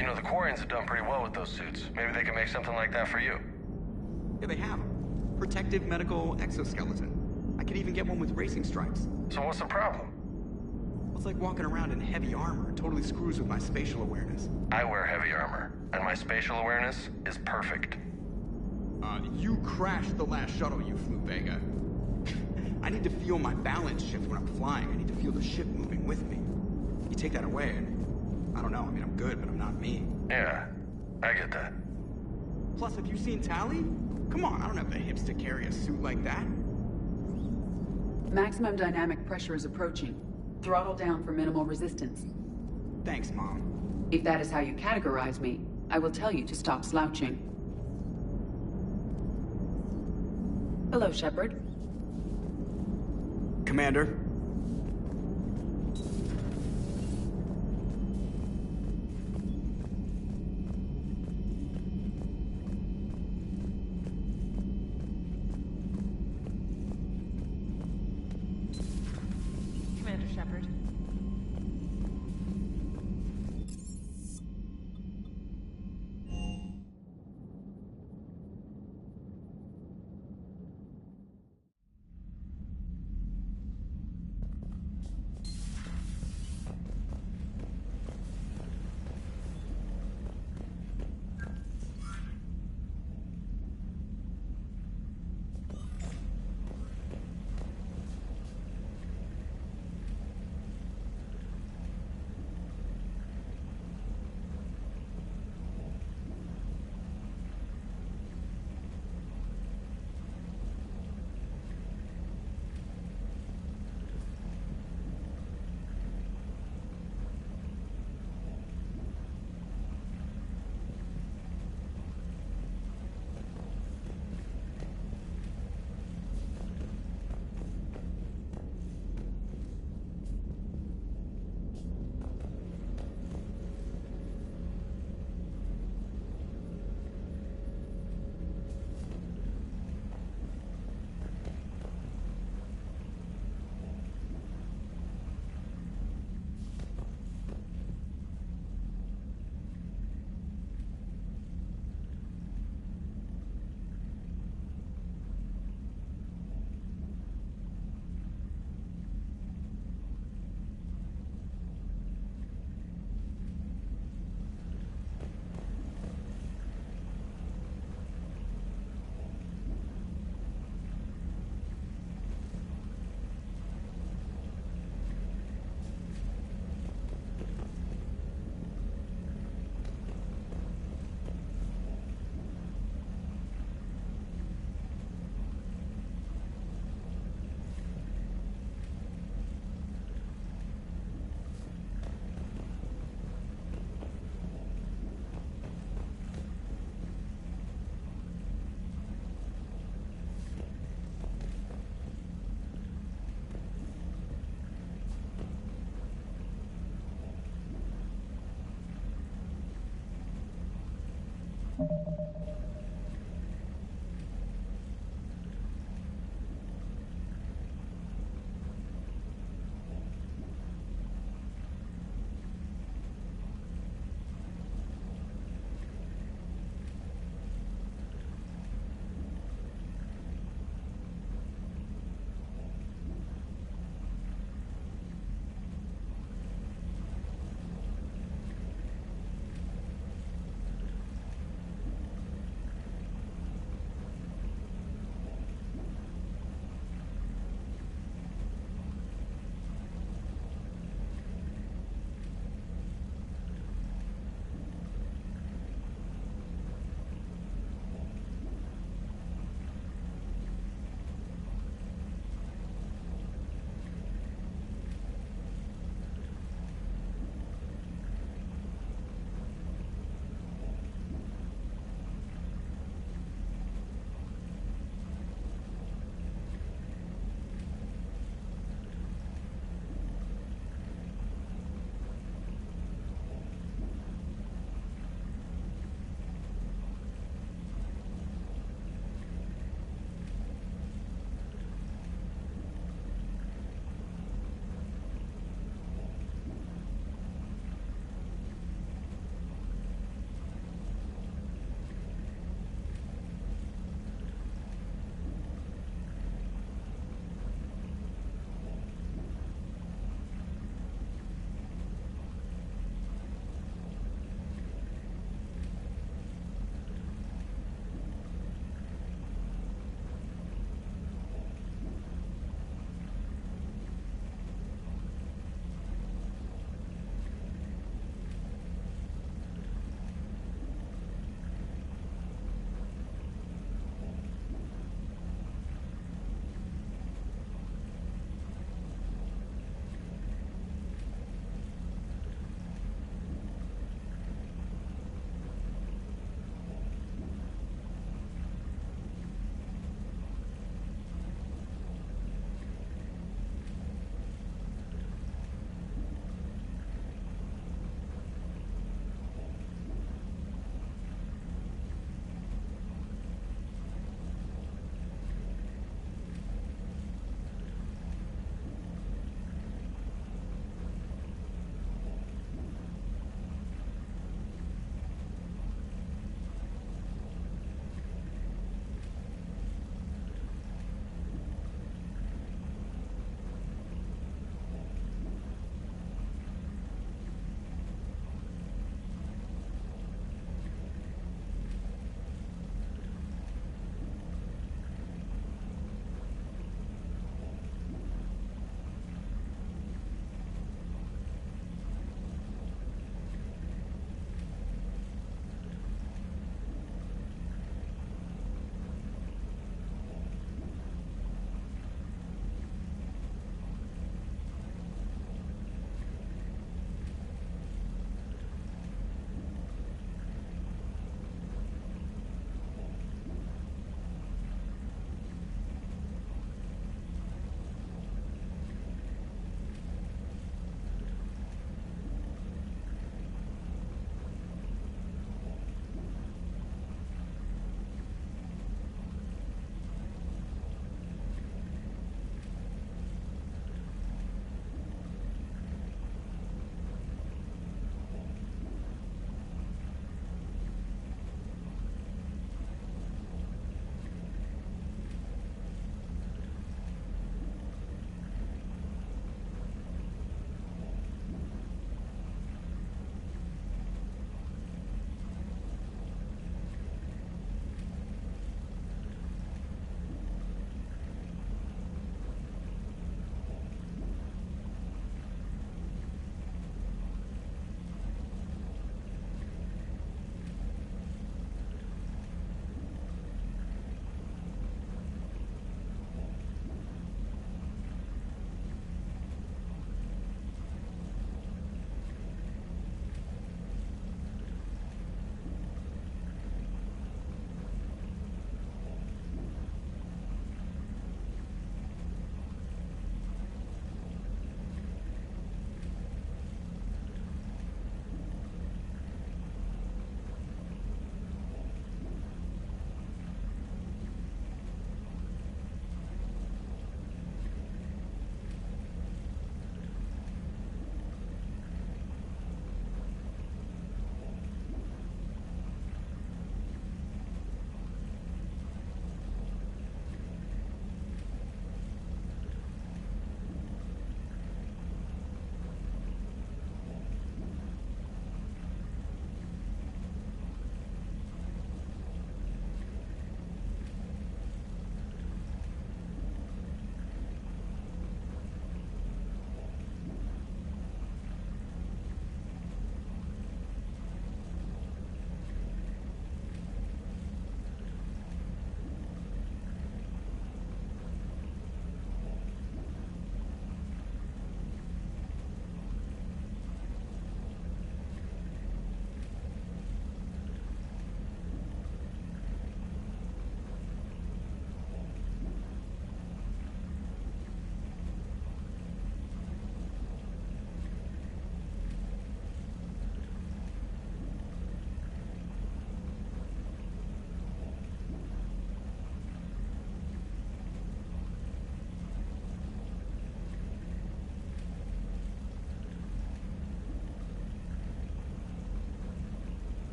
You know, the Quarians have done pretty well with those suits. Maybe they can make something like that for you. Yeah, they have 'em. Protective medical exoskeleton. I could even get one with racing stripes. So what's the problem? It's like walking around in heavy armor. It totally screws with my spatial awareness. I wear heavy armor, and my spatial awareness is perfect. You crashed the last shuttle you flew, Vega. I need to feel my balance shift when I'm flying. I need to feel the ship moving with me. You take that away, and I don't know. I mean, I'm good, but I'm not me. Yeah, I get that. Plus, have you seen Tally? Come on, I don't have the hips to carry a suit like that. Maximum dynamic pressure is approaching. Throttle down for minimal resistance. Thanks, Mom. If that is how you categorize me, I will tell you to stop slouching. Hello, Shepard. Commander. Commander Shepard.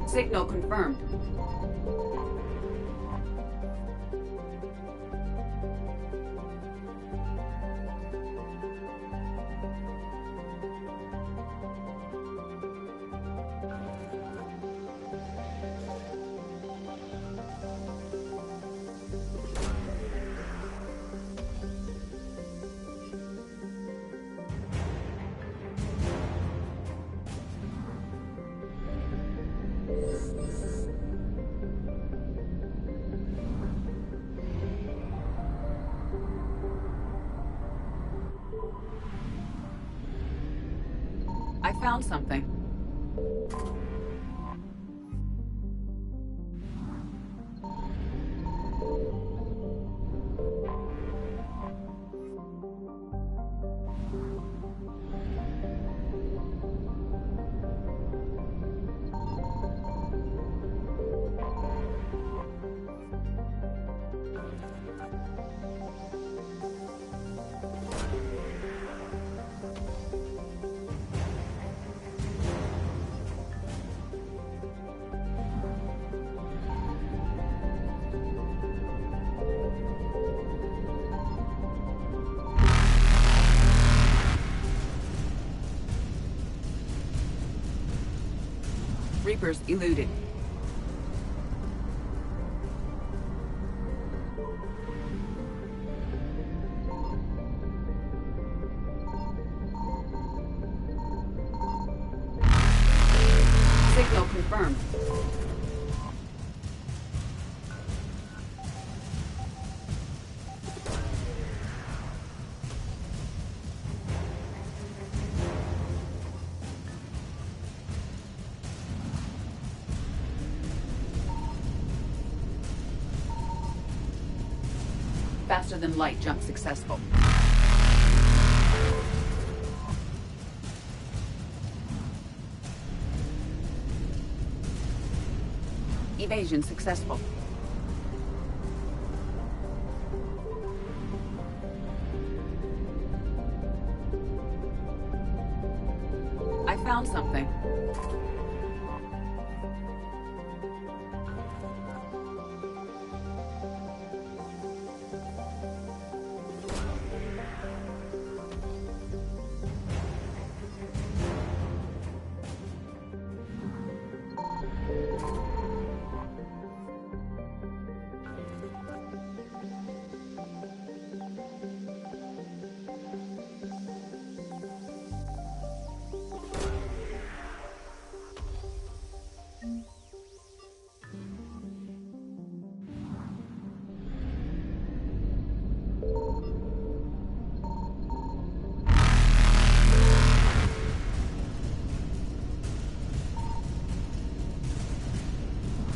Signal confirmed. I found something. Reapers eluded. Signal confirmed. Faster than light jump successful. Evasion successful. I found something.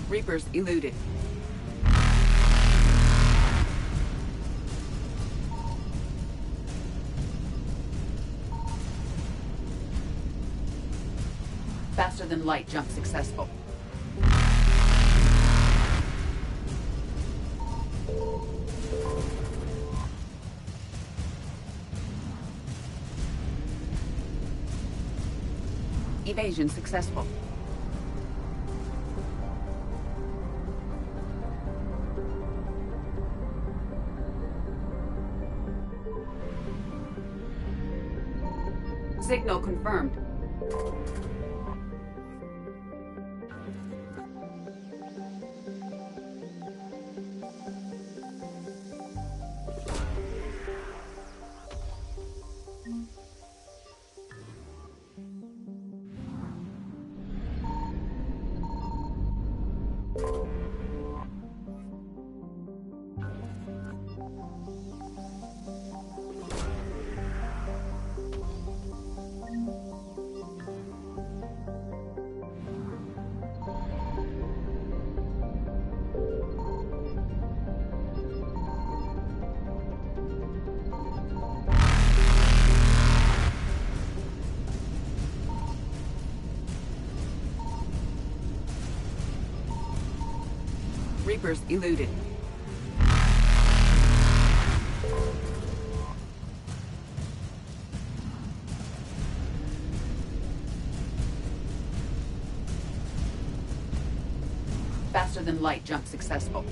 Reapers eluded. Faster than light jump successful. Evasion successful. Signal confirmed. Reapers eluded. Faster than light jump successful.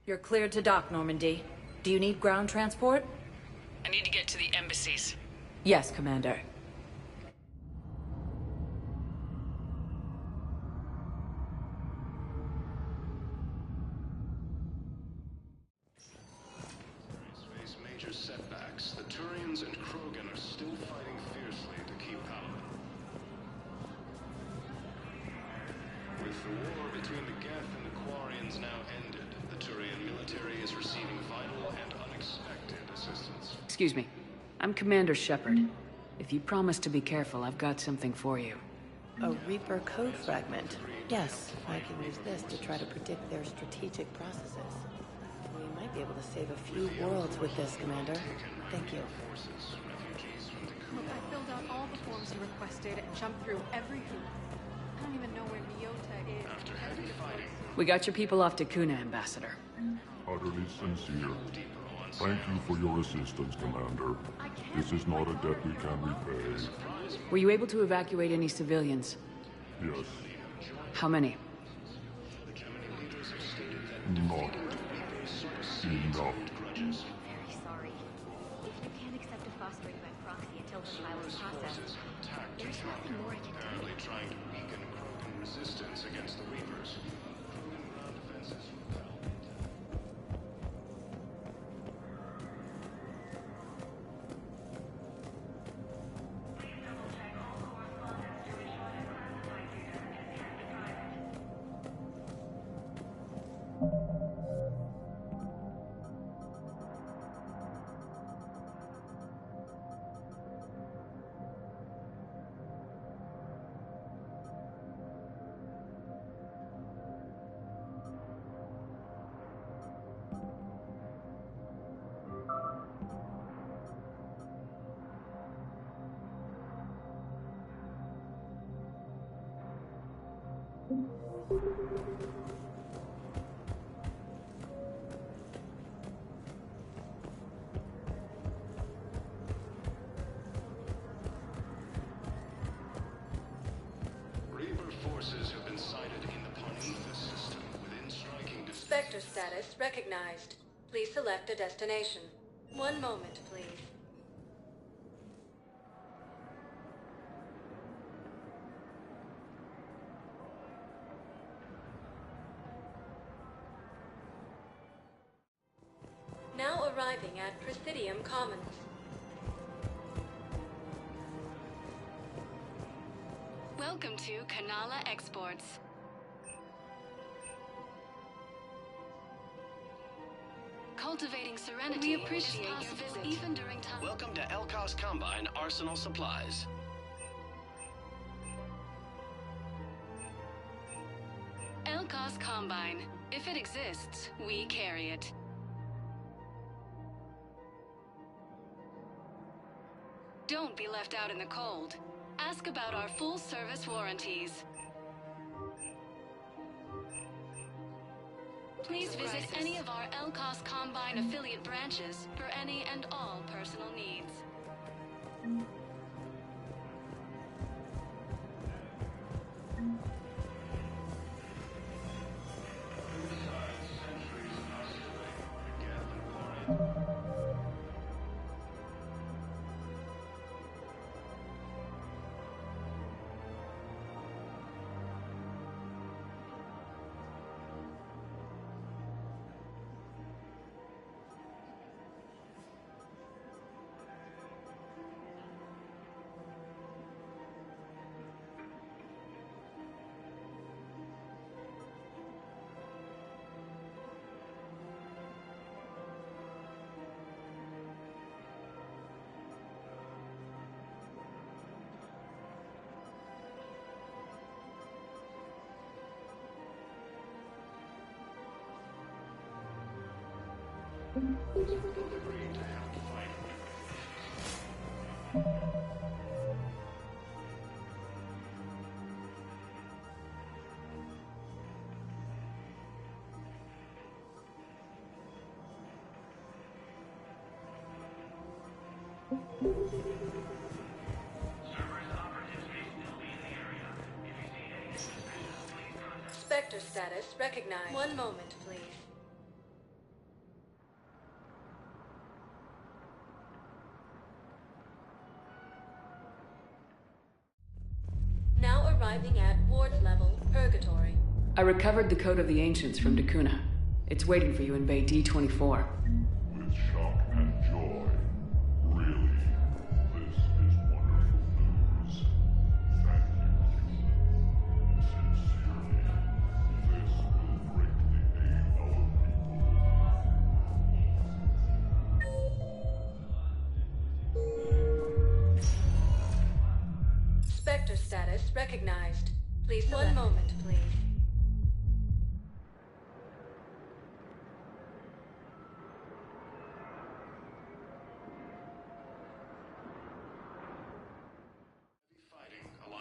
You're cleared to dock, Normandy. Do you need ground transport? I need to get to the embassies. Yes, Commander. Face major setbacks. The Turians and Krogan are still fighting fiercely to keep Paladin. With the war between the Geth and the Quarians now ended, the Turian military is receiving vital and unexpected assistance. Excuse me. I'm Commander Shepard. If you promise to be careful, I've got something for you. A Reaper code fragment. Yes, I can use this to try to predict their strategic processes. We might be able to save a few worlds with this, Commander. Thank you. Look, I filled out all the forms you requested and jumped through every hoop. I don't even know where Miota is. After heavy fighting, We got your people off to Kuna, Ambassador. Utterly sincere. Thank you for your assistance, Commander. This is not a debt we can repay. Were you able to evacuate any civilians? Yes, How many? not enough. Very sorry. If you can't accept a fostering by proxy until the file is processed, there's nothing more I can do. apparently trying to weaken Krogan resistance against the Reapers. Krogan ground defenses repelled. Reaper forces have been sighted in the Ponethus system within striking distance. Spectre status recognized. Please select a destination. One moment, please. Now arriving at Presidium Commons. Welcome to Kanala Exports. cultivating serenity. We appreciate your visit, even during time. Welcome to Elkos Combine Arsenal Supplies. Elkos Combine. If it exists, we carry it. Don't be left out in the cold. Ask about our full-service warranties. Please visit any of our Elkos Combine affiliate branches for any and all personal needs. Spectre status recognized. One moment, please. Now arriving at Ward's level, Purgatory. I recovered the Code of the Ancients from Dakuna. It's waiting for you in Bay D24. With shock and joy. Really, this is wonderful news. Thank you. Sincerely, this will greatly aid our people. Spectre status recognized. Please select. One moment, please.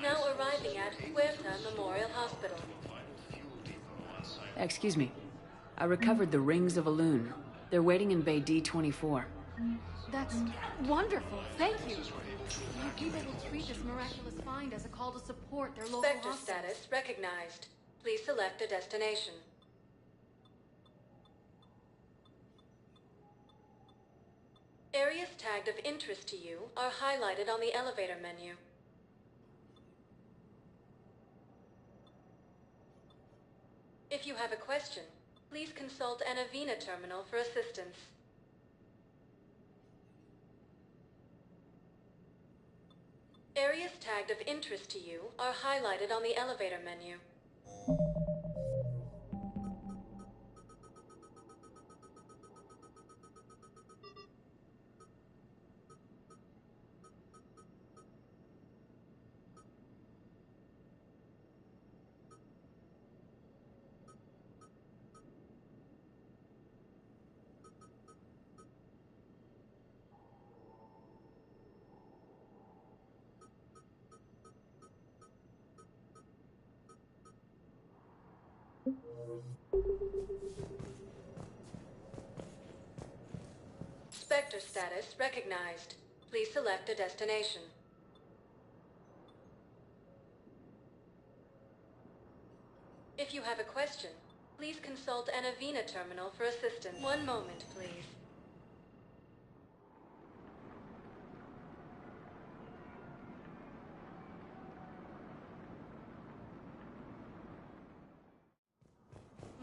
Now arriving at Huerta Memorial Hospital. Excuse me. I recovered the Rings of Elune. They're waiting in Bay D24. That's wonderful. Thank you. I think they will treat this miraculous find as a call to support their local Spectre hospital. status recognized. Please select a destination. Areas tagged of interest to you are highlighted on the elevator menu. If you have a question, please consult an Avina terminal for assistance. Areas tagged of interest to you are highlighted on the elevator menu. Spectre status recognized. Please select a destination. If you have a question, please consult an Avina terminal for assistance. One moment, please.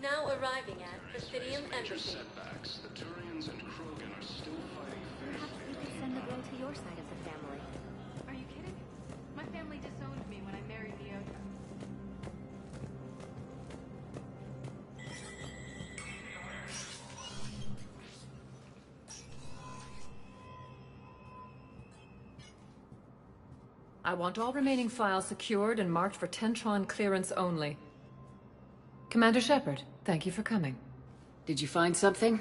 Now arriving at Presidium Embassy. Setbacks. The Turians and Krogan are still fighting Perhaps we could send the girl to your side of the family. Are you kidding? My family disowned me when I married Leota. I want all remaining files secured and marked for Tentron clearance only. Commander Shepard, thank you for coming. Did you find something?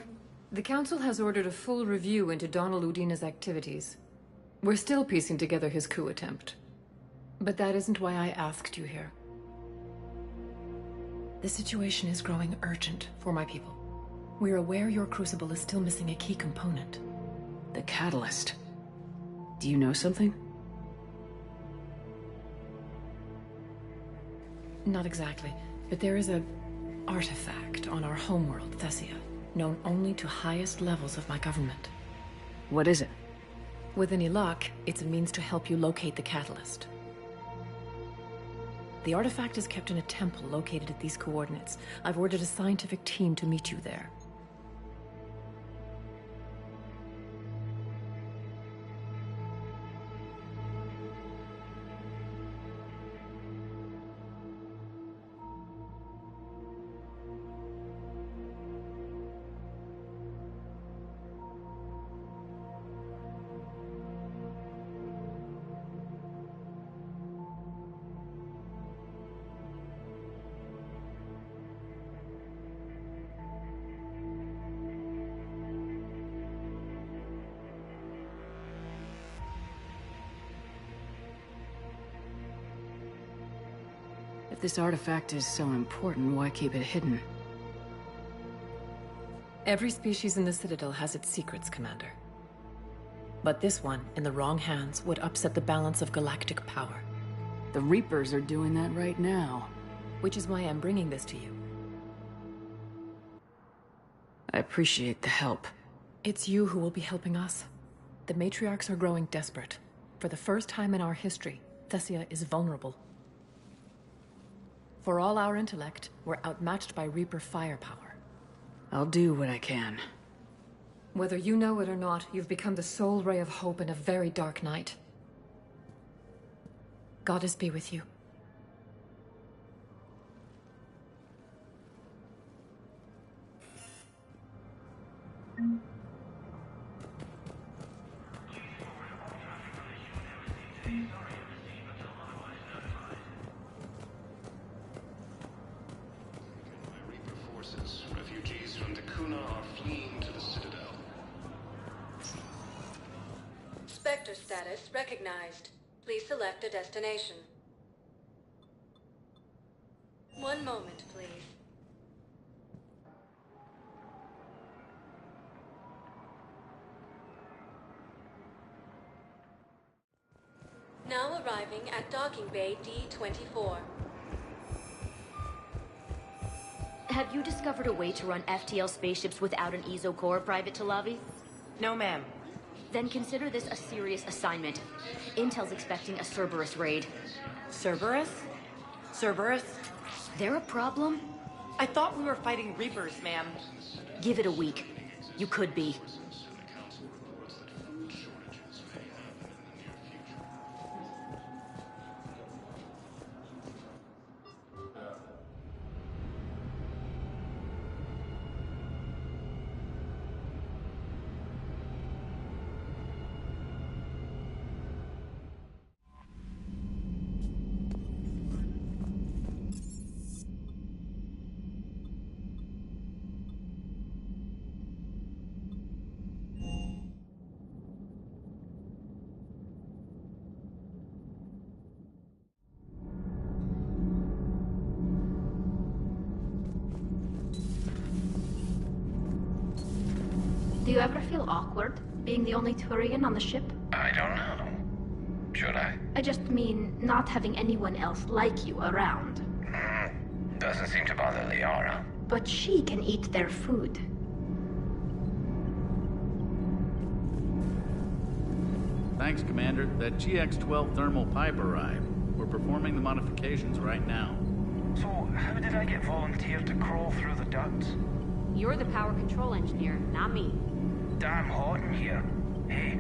The Council has ordered a full review into Donald Udina's activities. We're still piecing together his coup attempt. But that isn't why I asked you here. The situation is growing urgent for my people. We're aware your Crucible is still missing a key component. The catalyst. Do you know something? Not exactly, but there is an artifact on our homeworld, Thessia, known only to highest levels of my government. What is it? With any luck, it's a means to help you locate the catalyst. The artifact is kept in a temple located at these coordinates. I've ordered a scientific team to meet you there. If this artifact is so important, why keep it hidden? Every species in the Citadel has its secrets, Commander. But this one, in the wrong hands, would upset the balance of galactic power. The Reapers are doing that right now. Which is why I'm bringing this to you. I appreciate the help. It's you who will be helping us. The Matriarchs are growing desperate. For the first time in our history, Thessia is vulnerable. For all our intellect, we're outmatched by Reaper firepower. I'll do what I can. Whether you know it or not, you've become the sole ray of hope in a very dark night. Goddess be with you. Refugees from Dakuna are fleeing to the Citadel. Spectre status recognized. Please select a destination. One moment, please. Now arriving at Docking Bay D-24. Have you discovered a way to run FTL spaceships without an ESO core, Private Talavi? No, ma'am. Then consider this a serious assignment. Intel's expecting a Cerberus raid. Cerberus? Cerberus? They're a problem? I thought we were fighting Reapers, ma'am. Give it a week. You could be. Do you ever feel awkward, being the only Turian on the ship? I don't know. Should I? I just mean not having anyone else like you around. Doesn't seem to bother Liara. But she can eat their food. Thanks, Commander. That GX-12 thermal pipe arrived. We're performing the modifications right now. So, how did I get volunteered to crawl through the ducts? You're the power control engineer, not me. Damn hot in here. Hey,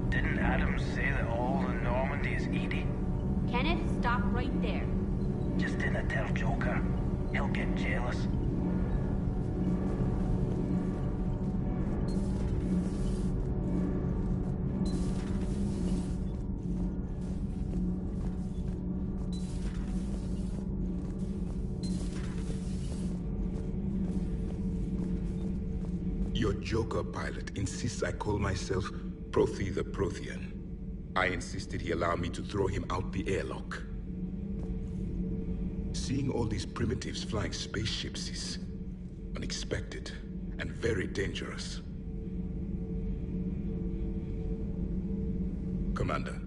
didn't Adams say that all in Normandy is Edie? Kenneth, stop right there. Just didn't tell Joker. He'll get jealous. your Joker pilot insists I call myself Prothi the Prothean. I insisted he allow me to throw him out the airlock. Seeing all these primitives flying spaceships is unexpected and very dangerous. Commander.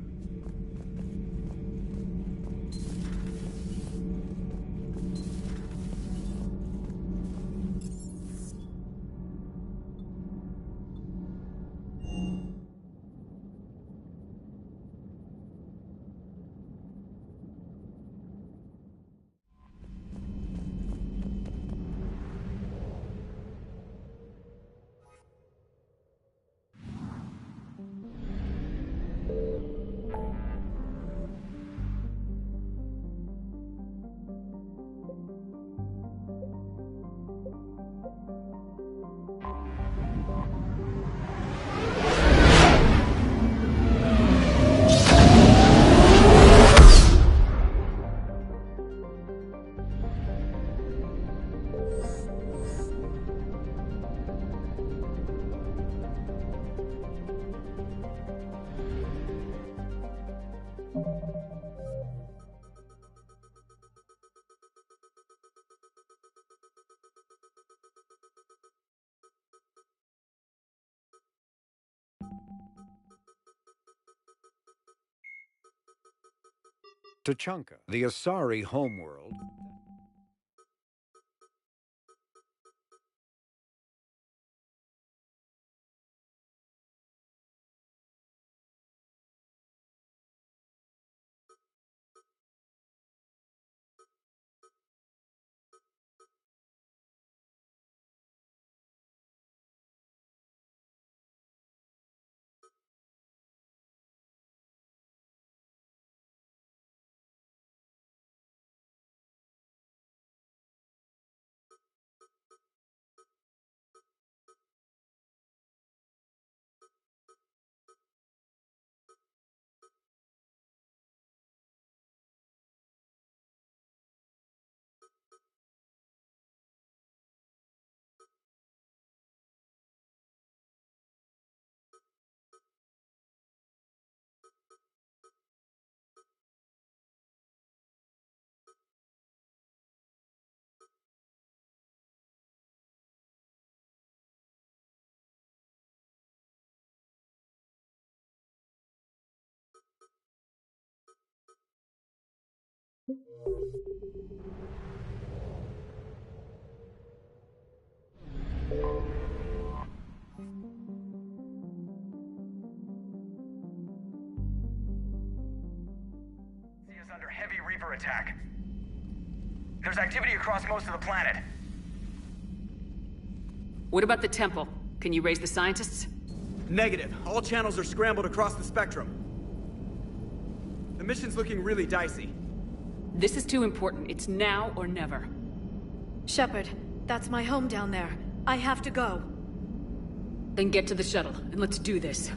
Tuchanka, the Asari homeworld. Is under heavy Reaper attack. There's activity across most of the planet. What about the temple? Can you raise the scientists? Negative. All channels are scrambled across the spectrum. The mission's looking really dicey. This is too important. It's now or never. Shepard, that's my home down there. I have to go. Then get to the shuttle, and let's do this.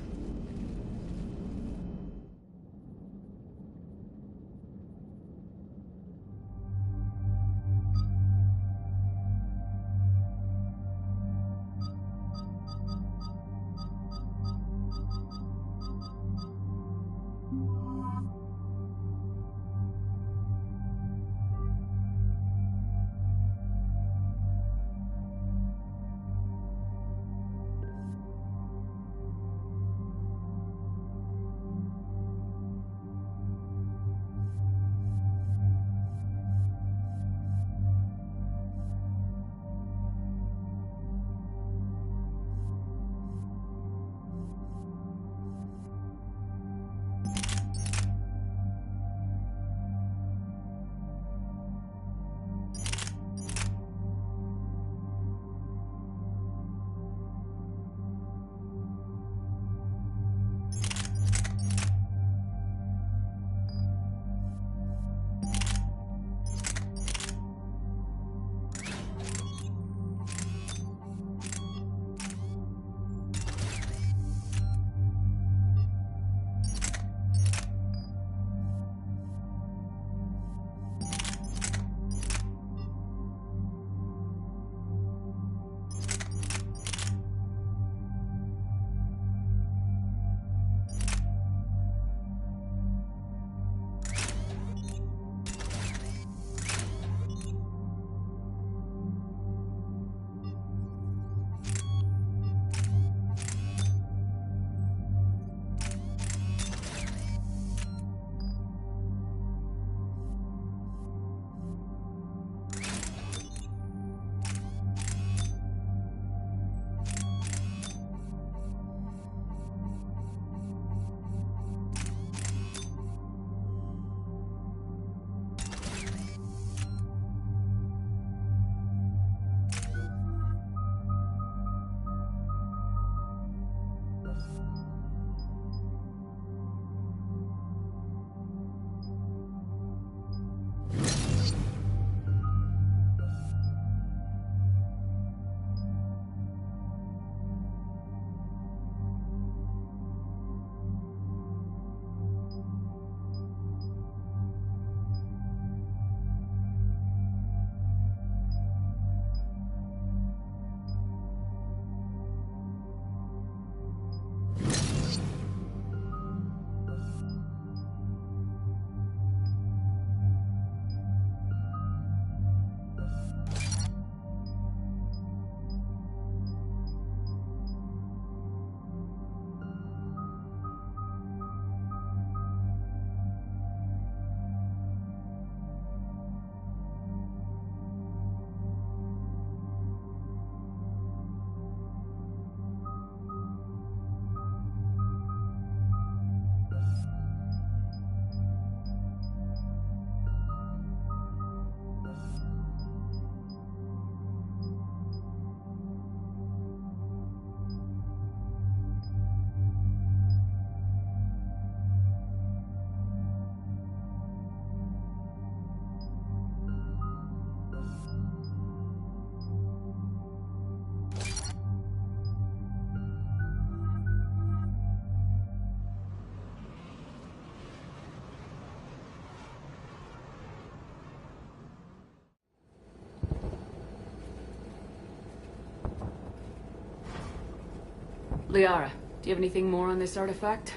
Liara, do you have anything more on this artifact?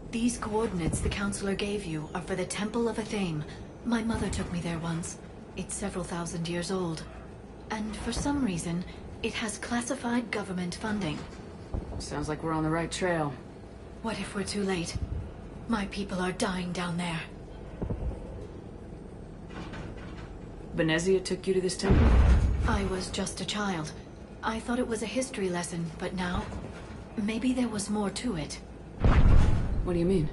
These coordinates the Counselor gave you are for the Temple of Athame. My mother took me there once. It's several thousand years old. And for some reason, it has classified government funding. Sounds like we're on the right trail. What if we're too late? My people are dying down there. Benezia took you to this temple? I was just a child. I thought it was a history lesson, but now... maybe there was more to it. What do you mean?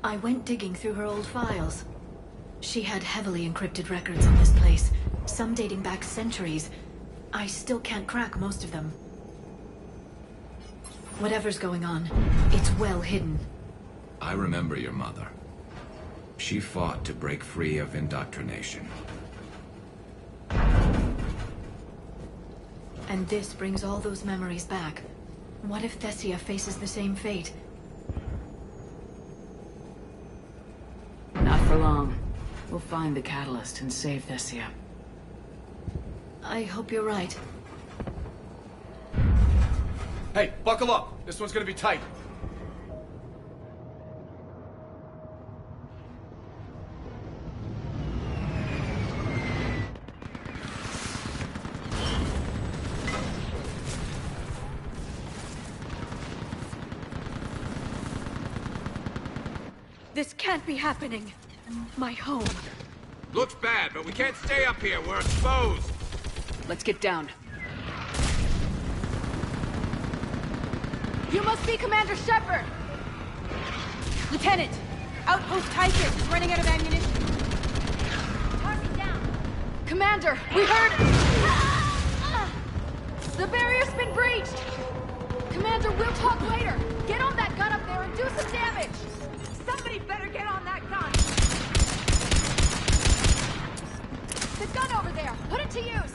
I went digging through her old files. She had heavily encrypted records of this place, some dating back centuries. I still can't crack most of them. Whatever's going on, it's well hidden. I remember your mother. She fought to break free of indoctrination. And this brings all those memories back. What if Thessia faces the same fate? Not for long. We'll find the catalyst and save Thessia. I hope you're right. Hey, buckle up. This one's gonna be tight. This can't be happening. My home. Looks bad, but we can't stay up here. We're exposed. Let's get down. You must be Commander Shepard! Lieutenant! Outpost Typhus is running out of ammunition. Target down. Commander, we heard... The barrier's been breached! Commander, we'll talk later. Get on that gun up there and do some damage! Somebody better get on that gun! The gun over there! Put it to use!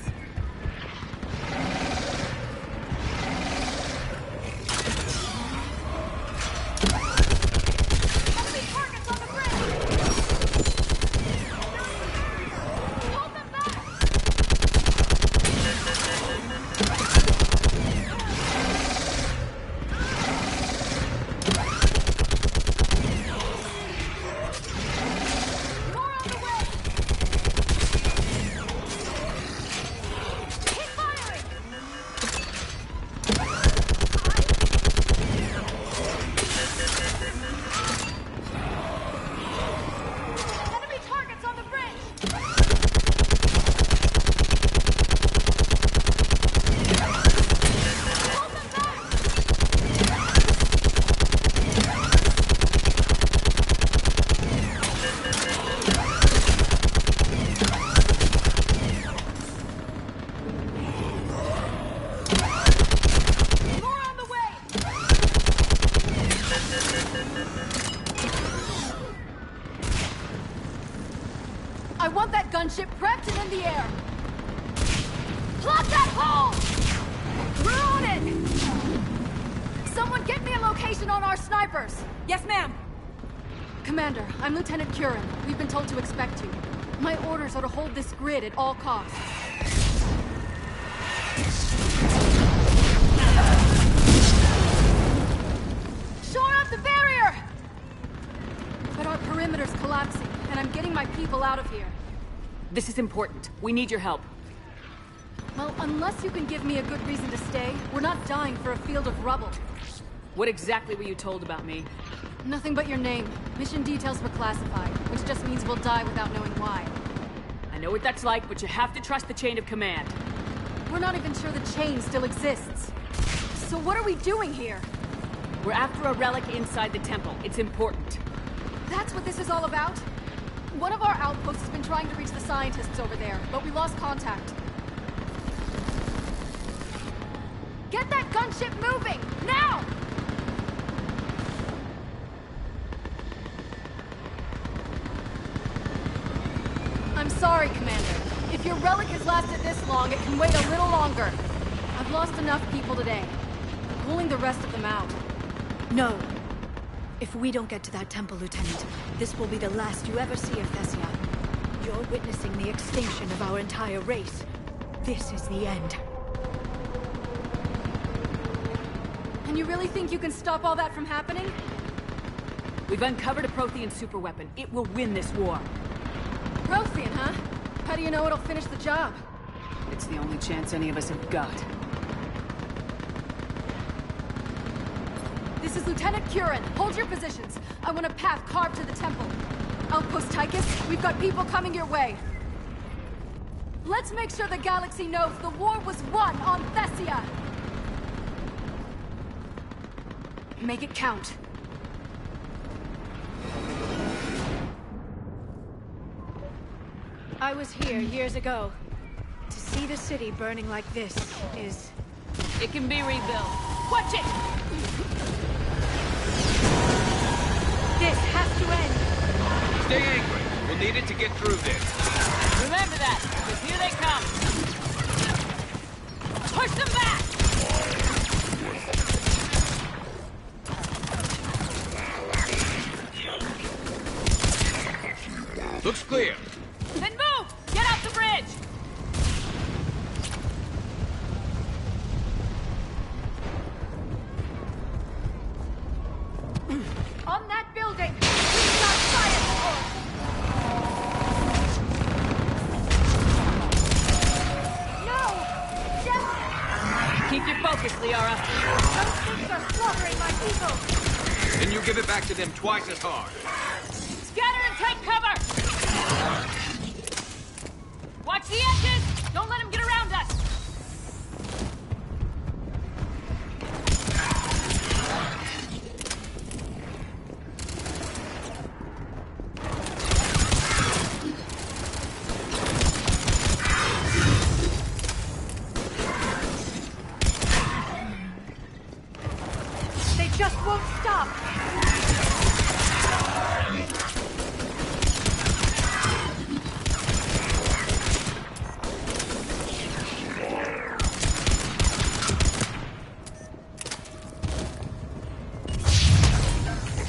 I want that gunship prepped and in the air! Plug that hole! We're on it! Someone get me a location on our snipers! Yes, ma'am! Commander, I'm Lieutenant Curran. We've been told to expect you. My orders are to hold this grid at all costs. Shore up the barrier! But our perimeter's collapsing, and I'm getting my people out of here. This is important. We need your help. Well, unless you can give me a good reason to stay, we're not dying for a field of rubble. What exactly were you told about me? Nothing but your name. Mission details were classified, which just means we'll die without knowing why. I know what that's like, but you have to trust the chain of command. We're not even sure the chain still exists. So what are we doing here? We're after a relic inside the temple. It's important. That's what this is all about? One of our outposts has been trying to reach the scientists over there, but we lost contact. Get that gunship moving! Now! I'm sorry, Commander. If your relic has lasted this long, it can wait a little longer. I've lost enough people today. I'm pulling the rest of them out. No. If we don't get to that temple, Lieutenant, this will be the last you ever see of Thessia. You're witnessing the extinction of our entire race. This is the end. And you really think you can stop all that from happening? We've uncovered a Prothean superweapon. It will win this war. Prothean, huh? How do you know it'll finish the job? It's the only chance any of us have got. This is Lieutenant Curran. Hold your positions. I want a path carved to the temple. Outpost Tychus, we've got people coming your way. Let's make sure the galaxy knows the war was won on Thessia. Make it count. I was here years ago. To see the city burning like this is... It can be rebuilt. Watch it! This has to end. Stay angry. We'll need it to get through this. Remember that, because here they come. Push them back! Looks clear. Then move! Get off the bridge! On that building! We've got fire support! No! Just... Keep your focus, Liara. Those things are slaughtering my people! Then you give it back to them twice as hard. Scatter and take cover! Watch the edges! Don't let them get around us! They just won't stop!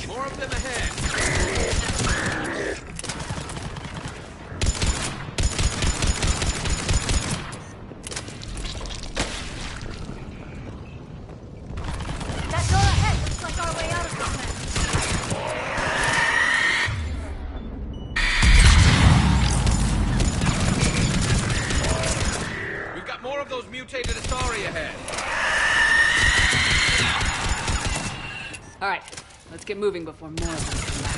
More of them ahead. That door ahead looks like our way out of this mess. We've got more of those mutated Asari ahead. All right, let's get moving before more of them come back.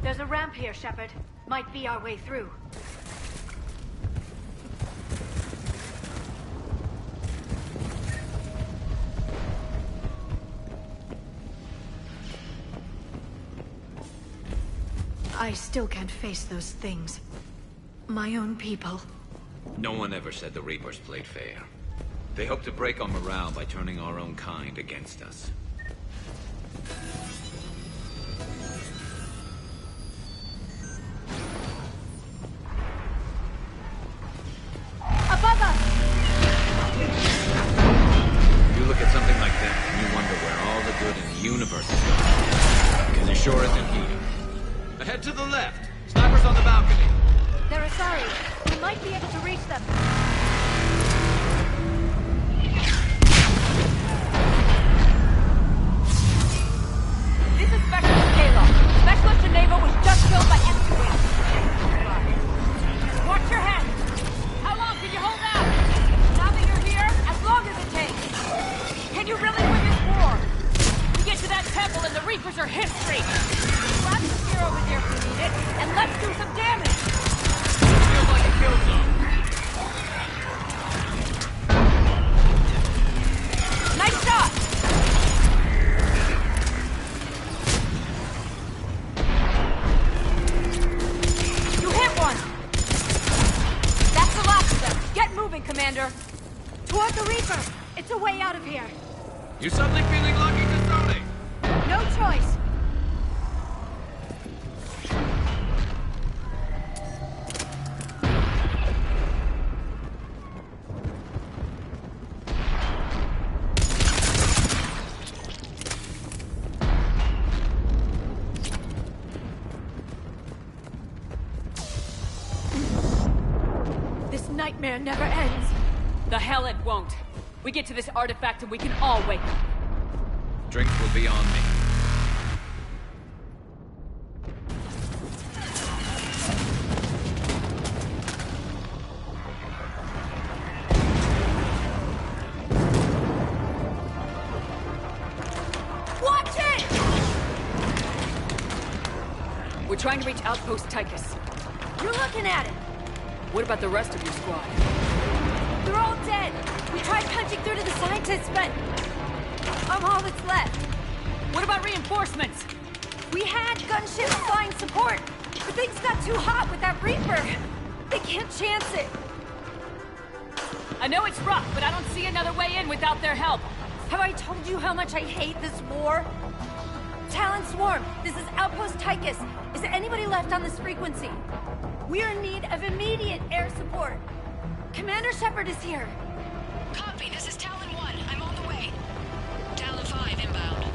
There's a ramp here, Shepard. Might be our way through. I still can't face those things. My own people. No one ever said the Reapers played fair. They hope to break our morale by turning our own kind against us. Above us! You look at something like that and you wonder where all the good in the universe is going. Because it sure isn't here. Ahead to the left. Snipers on the balcony. They're Asari. We might be able to reach them. This is Specialist Kalo. Specialist Geneva was just killed by empty wings. Watch your head! How long can you hold out? Now that you're here, as long as it takes. Can you really win this war? We get to that temple and the Reapers are history. Grab the spear over there if we need it, and let's do some damage. Feels like a kill zone. Nice shot! You hit one! That's the last of them. Get moving, Commander. Toward the Reaper! It's a way out of here! You suddenly feeling lucky to starting? No choice! nightmare never ends. The hell it won't. We get to this artifact and we can all wake up. Drinks will be on me. Watch it! We're trying to reach Outpost Tychus. You're looking at it. What about the rest of your squad? They're all dead. We tried punching through to the scientists, but I'm all that's left. What about reinforcements? We had gunships flying support, but things got too hot with that Reaper. They can't chance it. I know it's rough, but I don't see another way in without their help. Have I told you how much I hate this war? Talon Swarm, this is Outpost Tychus. Is there anybody left on this frequency? We're in need of immediate air support. Commander Shepard is here. Copy, this is Talon 1. I'm on the way. Talon 5 inbound.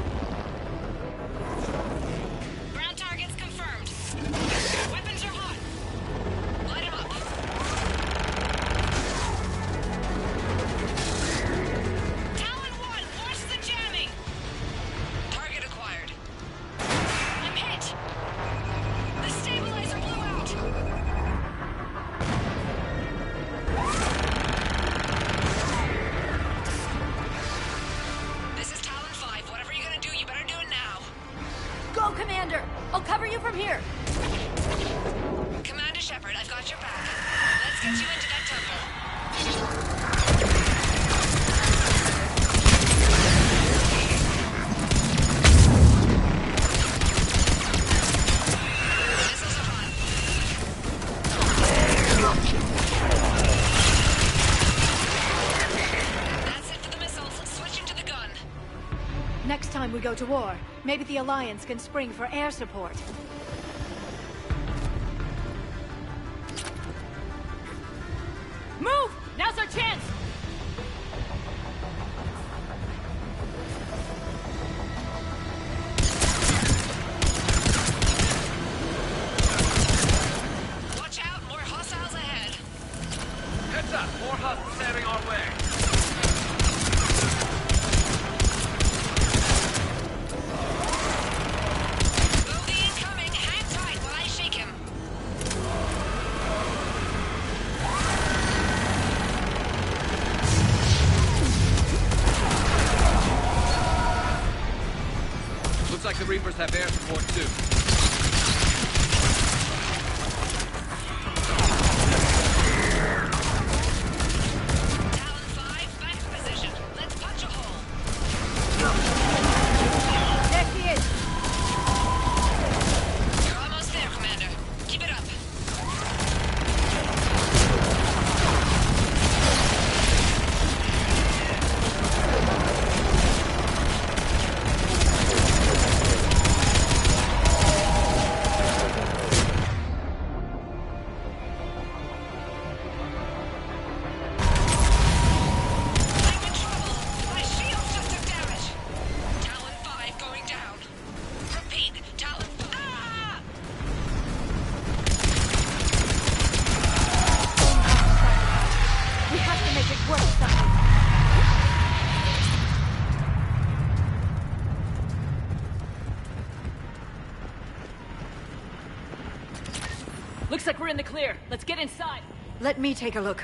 Ground targets confirmed. Weapons are hot. Light 'em up. Talon 1, force the jamming. Target acquired. I'm hit. The stabilizer blew out. This is Talon 5. Whatever you're gonna do, you better do it now. Go, Commander! I'll cover you from here. Commander Shepard, I've got your back. Let's get you into that temple. Missiles are hot. That's it for the missiles. Switching to the gun. Next time we go to war, maybe the Alliance can spring for air support. Move! Now's our chance! Watch out, more hostiles ahead. Heads up, more hostiles heading our way. Bogey incoming. Hang tight while I shake him. Looks like the Reapers have air support too. Talon 5, back to position. Let's punch a hole. There she is. You're almost there, Commander. Keep it up. I'm in trouble. My shield just took damage. Talon 5 going down. Repeat, Talon 5. Ah! We have to make it work somehow. Looks like we're in the clear. Let's get inside. Let me take a look.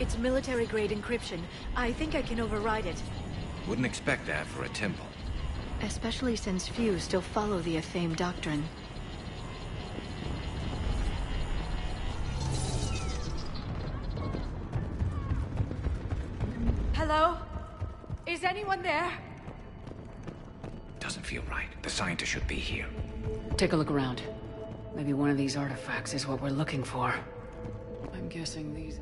It's military-grade encryption. I think I can override it. Wouldn't expect that for a temple. Especially since few still follow the Athame doctrine. Hello? Is anyone there? Doesn't feel right. The scientist should be here. Take a look around. Maybe one of these artifacts is what we're looking for. I'm guessing these...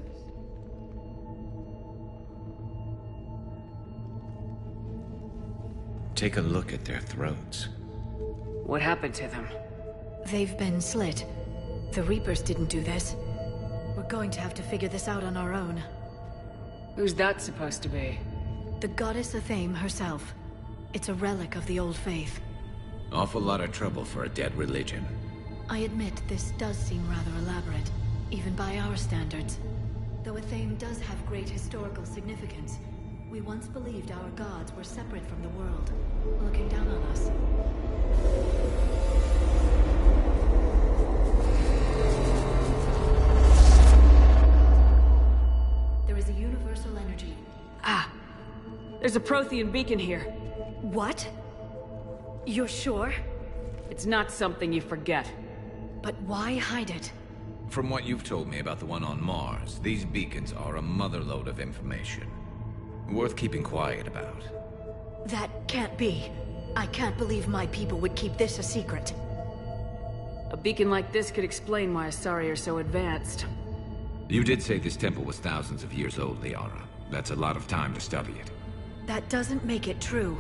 Take a look at their throats. What happened to them? They've been slit. The Reapers didn't do this. We're going to have to figure this out on our own. Who's that supposed to be? The goddess Athame herself. It's a relic of the old faith. Awful lot of trouble for a dead religion. I admit this does seem rather elaborate, even by our standards. Though Athame does have great historical significance, we once believed our gods were separate from the world, looking down on us. There is a universal energy. Ah! There's a Prothean beacon here. What? You're sure? It's not something you forget. But why hide it? From what you've told me about the one on Mars, these beacons are a motherlode of information. Worth keeping quiet about. That can't be. I can't believe my people would keep this a secret. A beacon like this could explain why Asari are so advanced. You did say this temple was thousands of years old, Liara. That's a lot of time to study it. That doesn't make it true.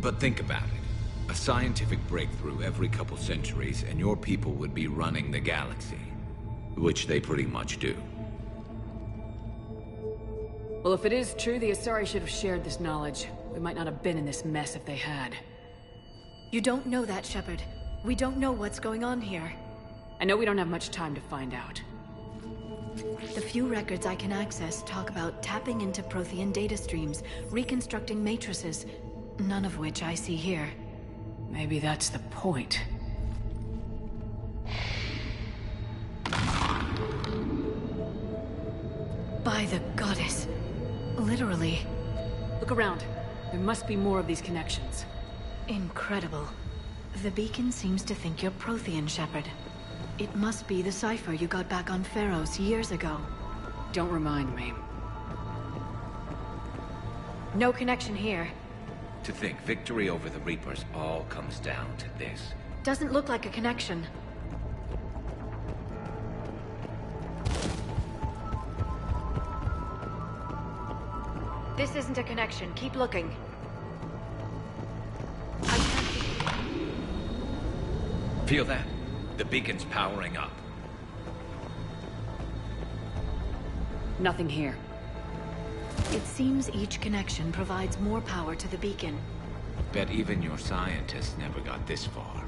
But think about it. A scientific breakthrough every couple centuries, and your people would be running the galaxy. Which they pretty much do. Well, if it is true, the Asari should have shared this knowledge. We might not have been in this mess if they had. You don't know that, Shepard. We don't know what's going on here. I know we don't have much time to find out. The few records I can access talk about tapping into Prothean data streams, reconstructing matrices, none of which I see here. Maybe that's the point. By the goddess. Literally. Look around. There must be more of these connections. Incredible. The beacon seems to think you're Prothean, Shepard. It must be the cipher you got back on Pharos years ago. Don't remind me. No connection here. To think victory over the Reapers all comes down to this. Doesn't look like a connection. This isn't a connection. Keep looking. Feel that? The beacon's powering up. Nothing here. It seems each connection provides more power to the beacon. Bet even your scientists never got this far.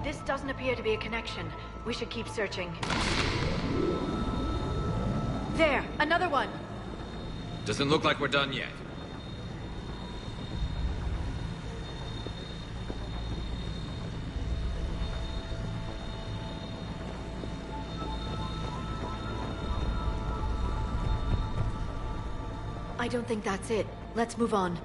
This doesn't appear to be a connection. We should keep searching. There! Another one! Doesn't look like we're done yet. I don't think that's it. Let's move on.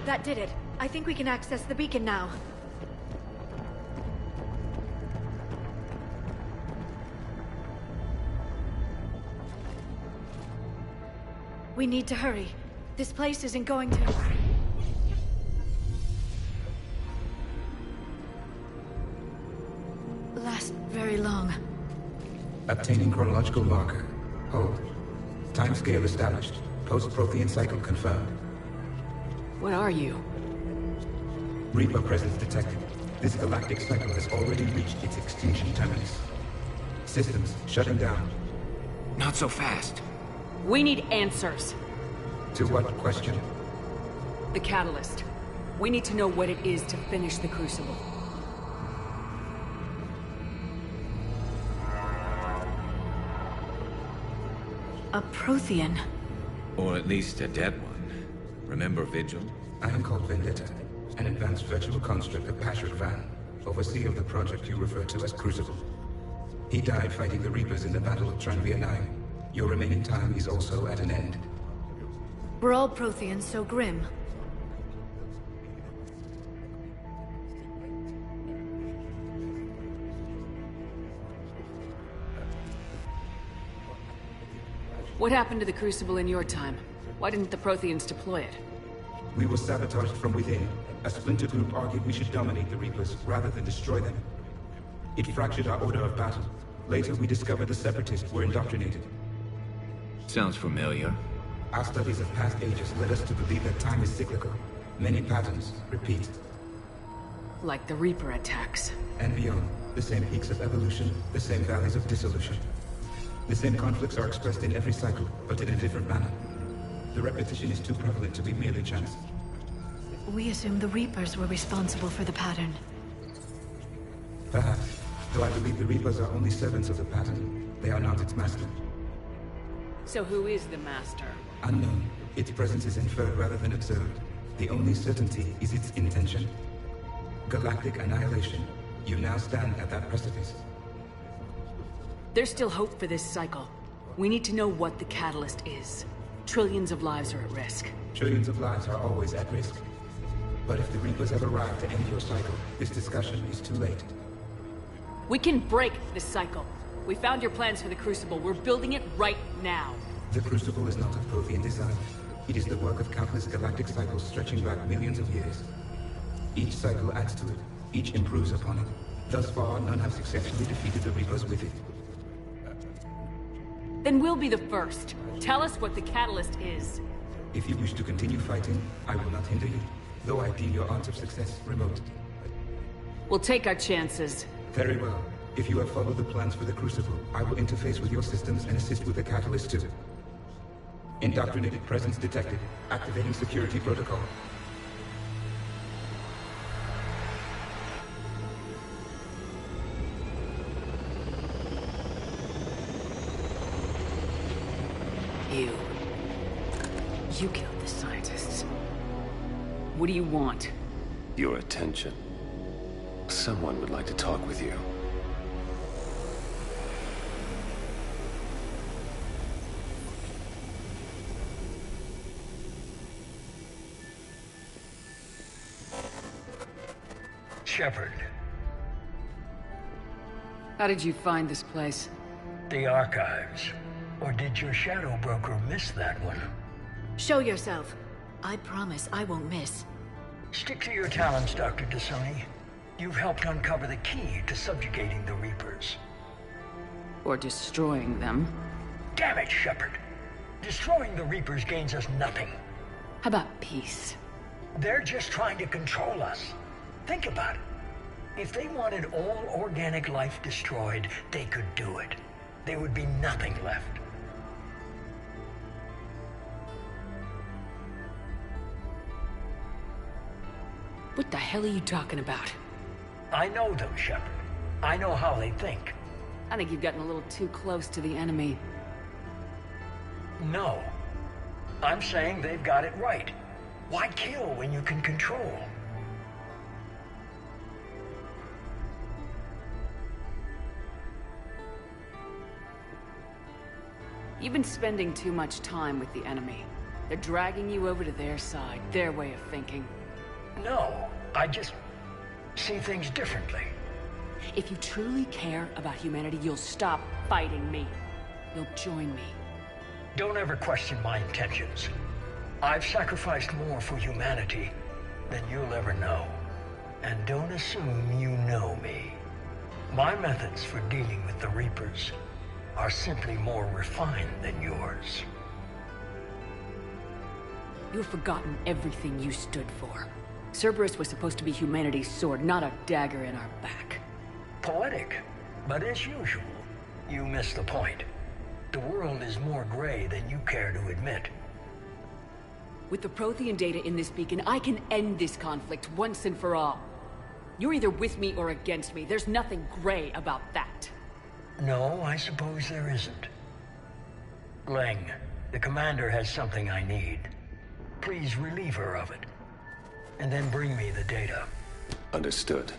That did it. I think we can access the beacon now. We need to hurry. This place isn't going to... last very long. Obtaining chronological marker. Hold. Timescale established. Post-Prothean cycle confirmed. What are you? Reaper presence detected. This galactic cycle has already reached its extinction terminus. Systems shutting down. Not so fast. We need answers. To what question? The catalyst. We need to know what it is to finish the Crucible. A Prothean. Or at least a dead one. Remember Vigil? I am called Vendetta, an advanced virtual construct of Patrick Van, overseer of the project you refer to as Crucible. He died fighting the Reapers in the Battle of Tranvia 9. Your remaining time is also at an end. We're all Protheans so grim. What happened to the Crucible in your time? Why didn't the Protheans deploy it? We were sabotaged from within. A splinter group argued we should dominate the Reapers rather than destroy them. It fractured our order of battle. Later, we discovered the Separatists were indoctrinated. Sounds familiar. Our studies of past ages led us to believe that time is cyclical. Many patterns repeat. Like the Reaper attacks. And beyond. The same peaks of evolution, the same valleys of dissolution. The same conflicts are expressed in every cycle, but in a different manner. The repetition is too prevalent to be merely chance. We assumed the Reapers were responsible for the pattern. Perhaps, though I believe the Reapers are only servants of the pattern. They are not its master. So who is the master? Unknown. Its presence is inferred rather than observed. The only certainty is its intention. Galactic annihilation. You now stand at that precipice. There's still hope for this cycle. We need to know what the catalyst is. Trillions of lives are at risk. Trillions of lives are always at risk. But if the Reapers have arrived to end your cycle, this discussion is too late. We can break this cycle. We found your plans for the Crucible. We're building it right now. The Crucible is not of Prothean design. It is the work of countless galactic cycles stretching back millions of years. Each cycle adds to it. Each improves upon it. Thus far, none have successfully defeated the Reapers with it. Then we'll be the first. Tell us what the catalyst is. If you wish to continue fighting, I will not hinder you, though I deem your odds of success remote. We'll take our chances. Very well. If you have followed the plans for the Crucible, I will interface with your systems and assist with the catalyst too. Indoctrinated presence detected. Activating security protocol. You killed the scientists. What do you want? Your attention. Someone would like to talk with you. Shepard. How did you find this place? The archives. Or did your shadow broker miss that one? Show yourself. I promise I won't miss. Stick to your talents, Dr. T'Soni. You've helped uncover the key to subjugating the Reapers. Or destroying them. Damn it, Shepard. Destroying the Reapers gains us nothing. How about peace? They're just trying to control us. Think about it. If they wanted all organic life destroyed, they could do it. There would be nothing left. What the hell are you talking about? I know them, Shepard. I know how they think. I think you've gotten a little too close to the enemy. No. I'm saying they've got it right. Why kill when you can control? You've been spending too much time with the enemy. They're dragging you over to their side, their way of thinking. No, I just see things differently. If you truly care about humanity, you'll stop fighting me. You'll join me. Don't ever question my intentions. I've sacrificed more for humanity than you'll ever know. And don't assume you know me. My methods for dealing with the Reapers are simply more refined than yours. You've forgotten everything you stood for. Cerberus was supposed to be humanity's sword, not a dagger in our back. Poetic, but as usual, you miss the point. The world is more gray than you care to admit. With the Prothean data in this beacon, I can end this conflict once and for all. You're either with me or against me. There's nothing gray about that. No, I suppose there isn't. Leng, the commander has something I need. Please relieve her of it. And then bring me the data. Understood.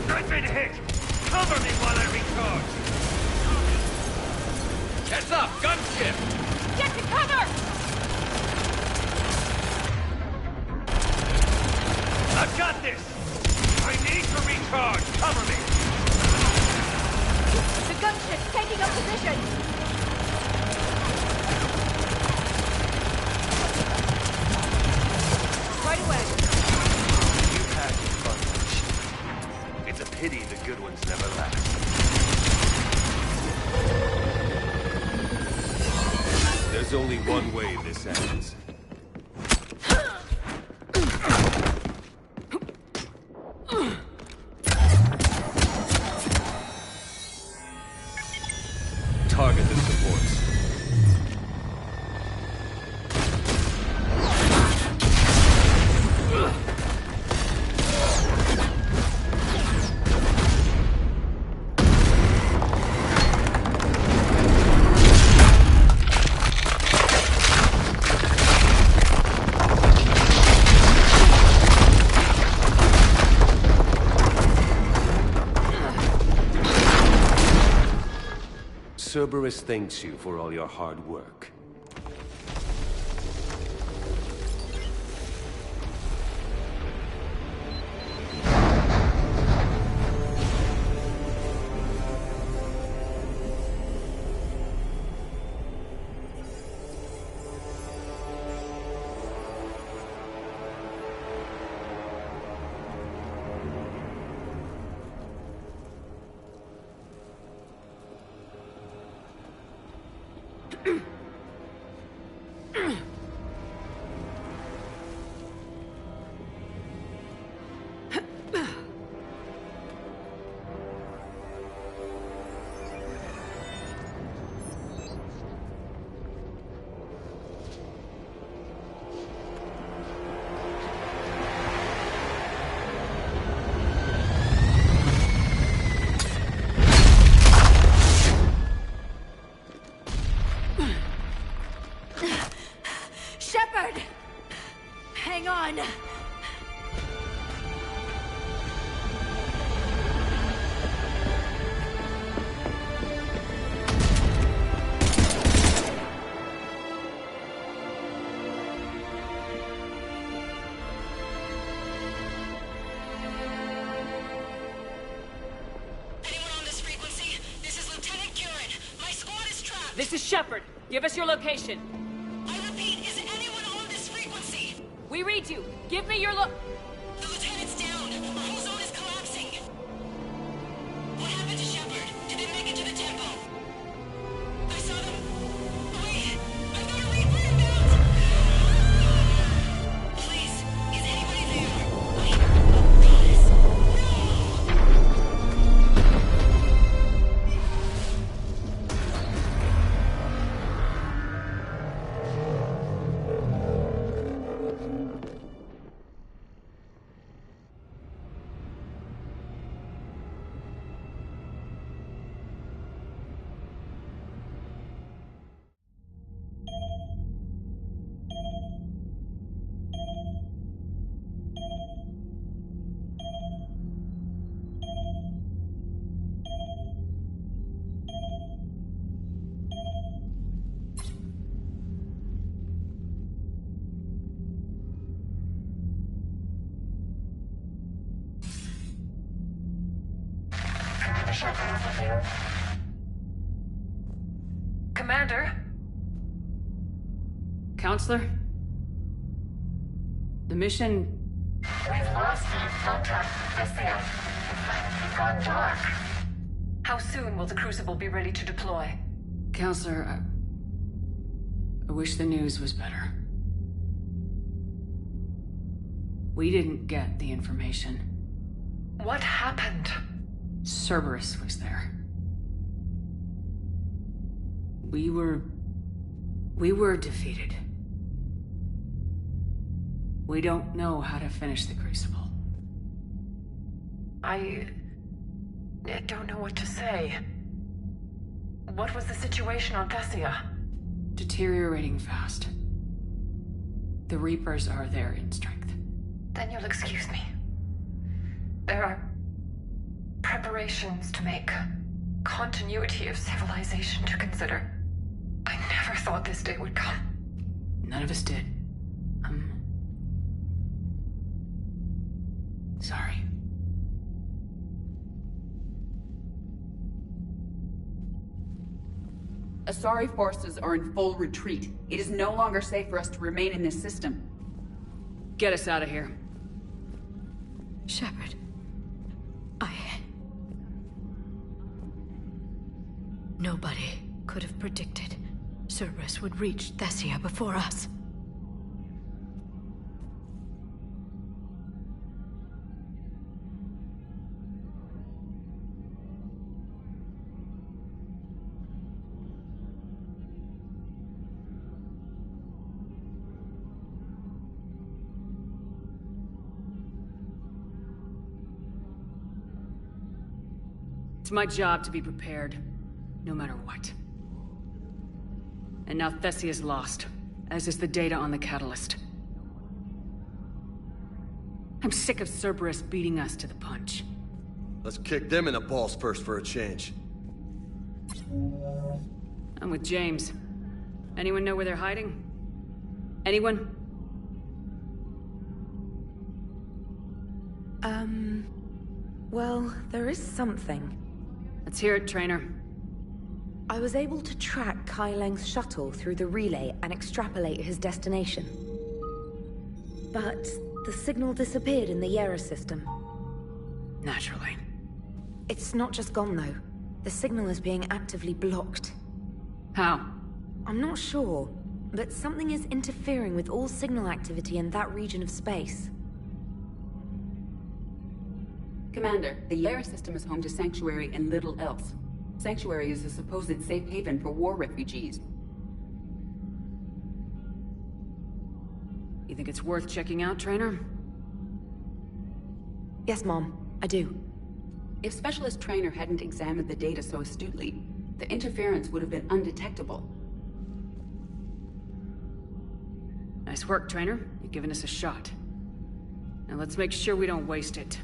I've been hit! Cover me while I recharge! Heads up! Gunship! Get to cover! I've got this! I need to recharge! Cover me! There's only one way this ends. Target the supports. Cerberus thanks you for all your hard work. Shepard! Hang on! This is Shepard. Give us your location. I repeat, is anyone on this frequency? We read you. Give me your The lieutenant's down. Our whole zone is collapsing. What happened to Shepard? Did they make it to the temple? I saw them. Wait, I've got a Reaper inbound. Please, is anybody there? Wait, guys, Commander? Counselor? The mission... We've lost contact with Thessia. It's gone dark. How soon will the Crucible be ready to deploy? Counselor, I wish the news was better. We didn't get the information. What happened? Cerberus was there. We were defeated. We don't know how to finish the Crucible. I don't know what to say. What was the situation on Thessia? Deteriorating fast. The Reapers are there in strength. Then you'll excuse me. There are preparations to make. Continuity of civilization to consider. I never thought this day would come. None of us did. Sorry. Asari forces are in full retreat. It is no longer safe for us to remain in this system. Get us out of here. Shepard. Nobody could have predicted Cerberus would reach Thessia before us. It's my job to be prepared, no matter what. And now Thessia's lost, as is the data on the catalyst. I'm sick of Cerberus beating us to the punch. Let's kick them in the balls first for a change. I'm with James. Anyone know where they're hiding? Anyone? Well, there is something. Let's hear it, Trainer. I was able to track Kai Leng's shuttle through the relay and extrapolate his destination. But the signal disappeared in the Yera system. Naturally. It's not just gone, though. The signal is being actively blocked. How? I'm not sure, but something is interfering with all signal activity in that region of space. Commander, the Yera system is home to Sanctuary and little else. Sanctuary is a supposed safe haven for war refugees. You think it's worth checking out, Trainer? Yes, Mom. I do. If Specialist Trainer hadn't examined the data so astutely, the interference would have been undetectable. Nice work, Trainer. You've given us a shot. Now let's make sure we don't waste it.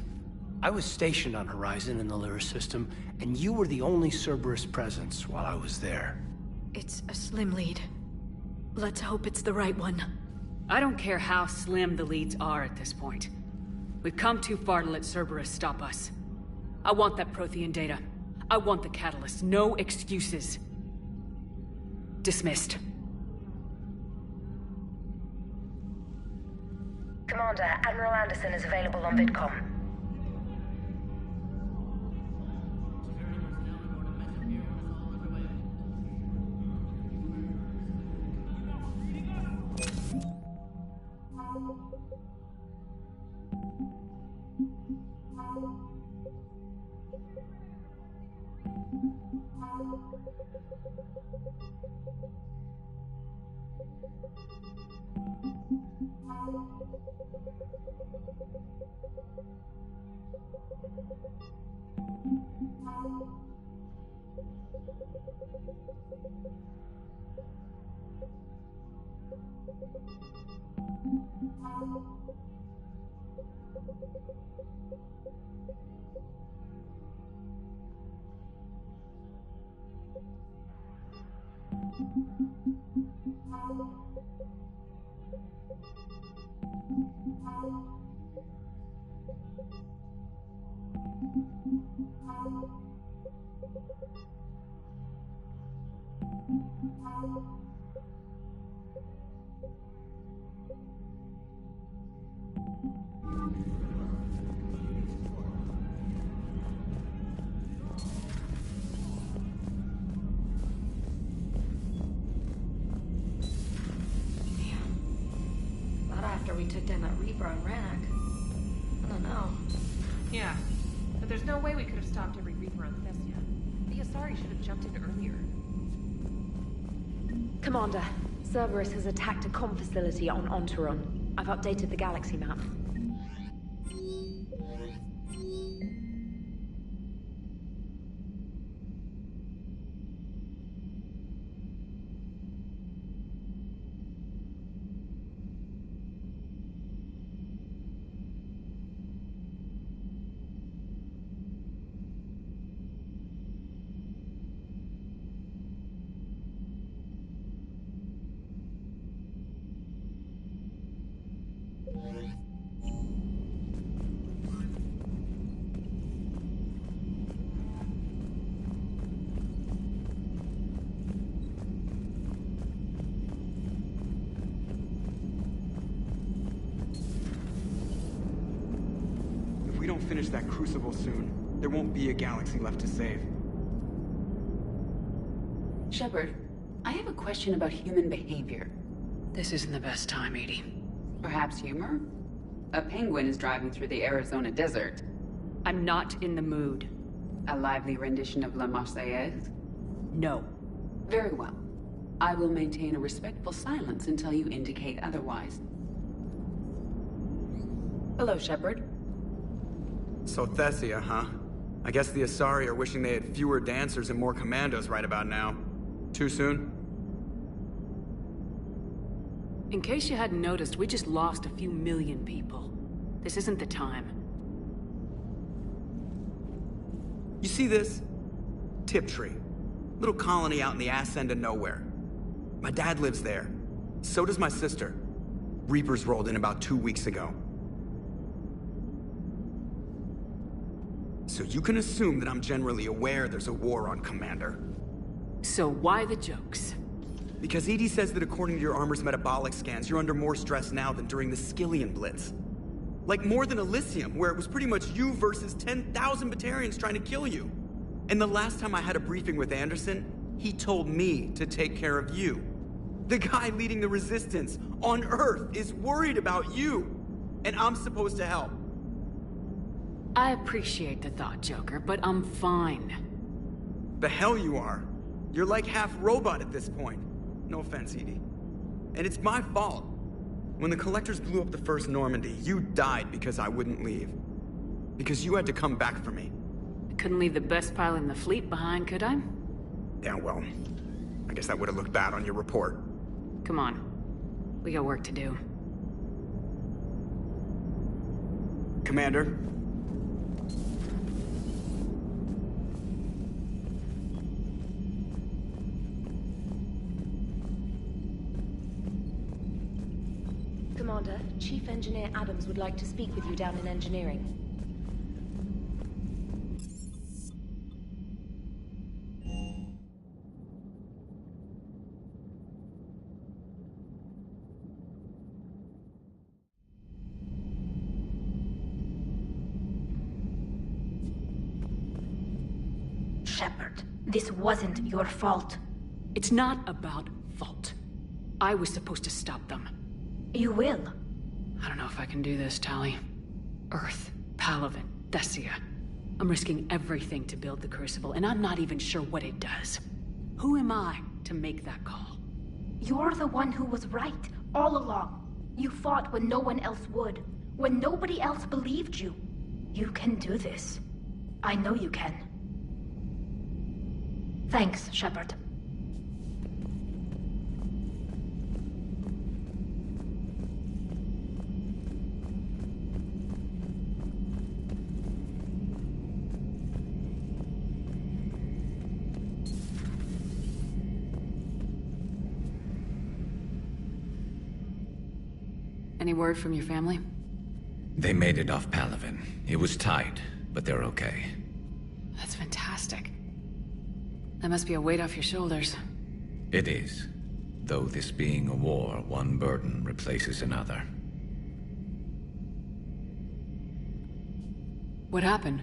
I was stationed on Horizon in the Lyra system, and you were the only Cerberus presence while I was there. It's a slim lead. Let's hope it's the right one. I don't care how slim the leads are at this point. We've come too far to let Cerberus stop us. I want that Prothean data. I want the catalyst. No excuses. Dismissed. Commander, Admiral Anderson is available on VidCom. We took down that Reaper on Rannoch. I don't know. Yeah, but there's no way we could have stopped every Reaper on Thessia. The Asari should have jumped in earlier. Commander, Cerberus has attacked a comm facility on Ontaron. I've updated the galaxy map. If we don't finish that crucible soon, there won't be a galaxy left to save. Shepard, I have a question about human behavior. This isn't the best time, Edie. Perhaps humor? A penguin is driving through the Arizona desert. I'm not in the mood. A lively rendition of La Marseillaise? No. Very well. I will maintain a respectful silence until you indicate otherwise. Hello, Shepard. So Thessia, huh? I guess the Asari are wishing they had fewer dancers and more commandos right about now. Too soon? In case you hadn't noticed, we just lost a few million people. This isn't the time. You see this? Tiptree. Little colony out in the ass end of nowhere. My dad lives there. So does my sister. Reapers rolled in about 2 weeks ago. So you can assume that I'm generally aware there's a war on, Commander. So why the jokes? Because EDI says that according to your armor's metabolic scans, you're under more stress now than during the Skillian Blitz. Like more than Elysium, where it was pretty much you versus 10,000 Batarians trying to kill you. And the last time I had a briefing with Anderson, he told me to take care of you. The guy leading the resistance on Earth is worried about you, and I'm supposed to help. I appreciate the thought, Joker, but I'm fine. The hell you are. You're like half robot at this point. No offense, EDI. And it's my fault. When the Collectors blew up the first Normandy, you died because I wouldn't leave. Because you had to come back for me. I couldn't leave the best pilot in the fleet behind, could I? Yeah, well, I guess that would have looked bad on your report. Come on. We got work to do. Commander? Commander, Chief Engineer Adams would like to speak with you down in engineering. Shepard, this wasn't your fault. It's not about fault. I was supposed to stop them. You will. I don't know if I can do this, Tali. Earth, Palaven, Thessia. I'm risking everything to build the Crucible, and I'm not even sure what it does. Who am I to make that call? You're the one who was right, all along. You fought when no one else would, when nobody else believed you. You can do this. I know you can. Thanks, Shepard. Any word from your family? They made it off Palaven. It was tight, but they're okay. That's fantastic. That must be a weight off your shoulders. It is. Though this being a war, one burden replaces another. What happened?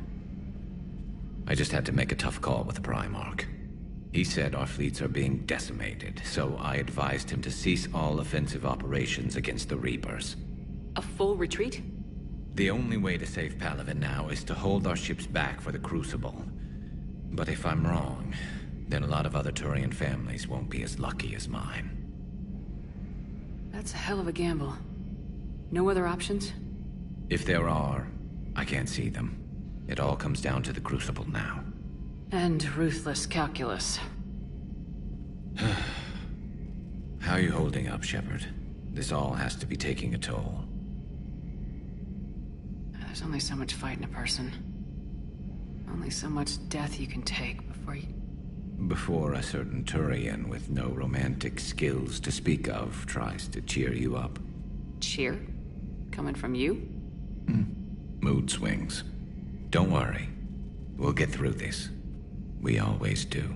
I just had to make a tough call with the Primarch. He said our fleets are being decimated, so I advised him to cease all offensive operations against the Reapers. A full retreat? The only way to save Palaven now is to hold our ships back for the Crucible. But if I'm wrong, then a lot of other Turian families won't be as lucky as mine. That's a hell of a gamble. No other options? If there are, I can't see them. It all comes down to the Crucible now. And ruthless calculus. How are you holding up, Shepard? This all has to be taking a toll. There's only so much fight in a person. Only so much death you can take before a certain Turian with no romantic skills to speak of tries to cheer you up. Cheer? Coming from you? Mood swings. Don't worry. We'll get through this. We always do.